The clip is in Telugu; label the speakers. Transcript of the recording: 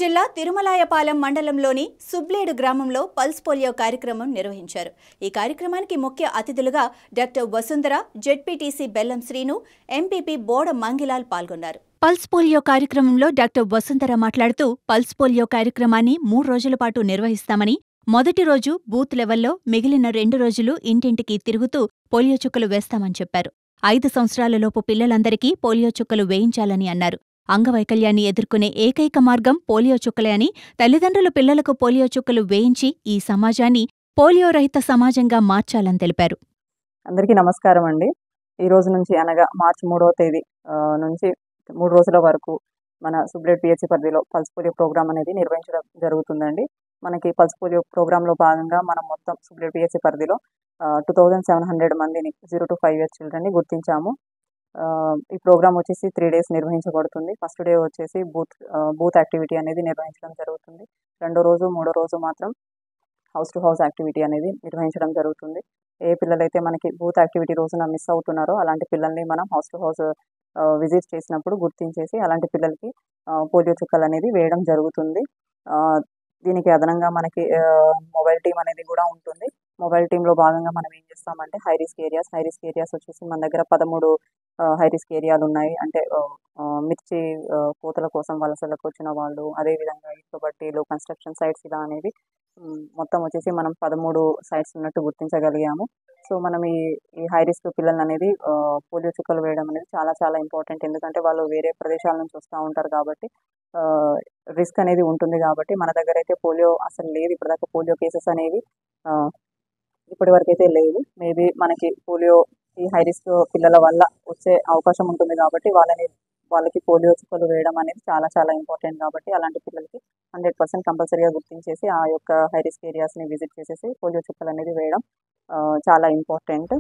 Speaker 1: జిల్లా తిరుమలాయపాలెం మండలంలోని సుబ్లేడు గ్రామంలో పల్స్ పోలియో కార్యక్రమం నిర్వహించారు. ఈ కార్యక్రమానికి ముఖ్య అతిథులుగా డాక్టర్ వసుంధర, జెడ్పీటీసీ బెల్లం శ్రీను, ఎంపీపీ బోడ మంగిలాల్ పాల్గొన్నారు. పల్స్ పోలియో కార్యక్రమంలో డాక్టర్ వసుంధర మాట్లాడుతూ పల్స్ పోలియో కార్యక్రమాన్ని 3 రోజుల పాటు నిర్వహిస్తామని, మొదటి రోజు బూత్ లెవెల్లో, మిగిలిన 2 రోజులు ఇంటింటికి తిరుగుతూ పోలియో చుక్కలు వేస్తామని చెప్పారు. 5 సంవత్సరాలలోపు పిల్లలందరికీ పోలియో చుక్కలు వేయించాలని అన్నారు. అంగవైకల్యాన్ని ఎదుర్కొనే ఏకైక మార్గం పోలియో చుక్కలే అని, తల్లిదండ్రులు పిల్లలకు పోలియో చుక్కలు వేయించి ఈ సమాజాన్ని పోలియో రహిత సమాజంగా మార్చాలని తెలిపారు.
Speaker 2: అందరికీ నమస్కారం అండి. ఈ రోజు నుంచి అనగా మార్చి 3వ తేదీ నుంచి 3 రోజుల వరకు మన సుబ్లేడ్ పిహెచ్సి పరిధిలో పల్స్ పోలియో ప్రోగ్రామ్ అనేది నిర్వహించడం జరుగుతుందండి. మనకి పల్స్ పోలియో ప్రోగ్రాంలో భాగంగా మనం మొత్తం సుబ్లేడ్ పిహెచ్సి పరిధిలో 2700 మందిని 0 to 5 years చిల్డ్రన్ని గుర్తించాము. ఈ ప్రోగ్రామ్ వచ్చేసి 3 days నిర్వహించబడుతుంది. ఫస్ట్ డే వచ్చేసి బూత్ యాక్టివిటీ అనేది నిర్వహించడం జరుగుతుంది. రెండో రోజు, మూడో రోజు మాత్రం హౌస్ టు హౌస్ యాక్టివిటీ అనేది నిర్వహించడం జరుగుతుంది. ఏ పిల్లలైతే మనకి బూత్ యాక్టివిటీ రోజున మిస్ అవుతున్నారో అలాంటి పిల్లల్ని మనం హౌస్ టు హౌస్ విజిట్ చేసినప్పుడు గుర్తించేసి అలాంటి పిల్లలకి పోలియో చుక్కలు అనేది వేయడం జరుగుతుంది. దీనికి అదనంగా మనకి మొబైల్ టీం అనేది కూడా ఉంటుంది. మొబైల్ టీంలో భాగంగా మనం ఏం చేస్తామంటే హై రిస్క్ ఏరియాస్ వచ్చేసి మన దగ్గర 13 హై రిస్క్ ఏరియాలు ఉన్నాయి. అంటే మిర్చి కోతల కోసం వలసలకు వచ్చిన వాళ్ళు, అదేవిధంగా ఇటుక బట్టీలు, కన్స్ట్రక్షన్ సైట్స్ ఇలా అనేవి మొత్తం వచ్చేసి మనం 13 సైట్స్ ఉన్నట్టు గుర్తించగలిగాము. సో మనం ఈ హై రిస్క్ పిల్లలు అనేది పోలియో చుక్కలు వేయడం అనేది చాలా చాలా ఇంపార్టెంట్. ఎందుకంటే వాళ్ళు వేరే ప్రదేశాల నుంచి వస్తూ ఉంటారు కాబట్టి రిస్క్ అనేది ఉంటుంది. కాబట్టి మన దగ్గర అయితే పోలియో అసలు లేదు, ఇప్పటిదాకా పోలియో కేసెస్ అనేవి ఇప్పటి వరకు అయితే లేదు. మేబీ మనకి పోలియో ఈ హై రిస్క్ పిల్లల వల్ల వచ్చే అవకాశం ఉంటుంది కాబట్టి వాళ్ళకి పోలియో చుక్కలు వేయడం అనేది చాలా చాలా ఇంపార్టెంట్. కాబట్టి అలాంటి పిల్లలకి 100% కంపల్సరీగా గుర్తించేసి ఆ యొక్క హై రిస్క్ ఏరియాస్ని విజిట్ చేసేసి పోలియో చుక్కలు అనేది వేయడం చాలా ఇంపార్టెంట్.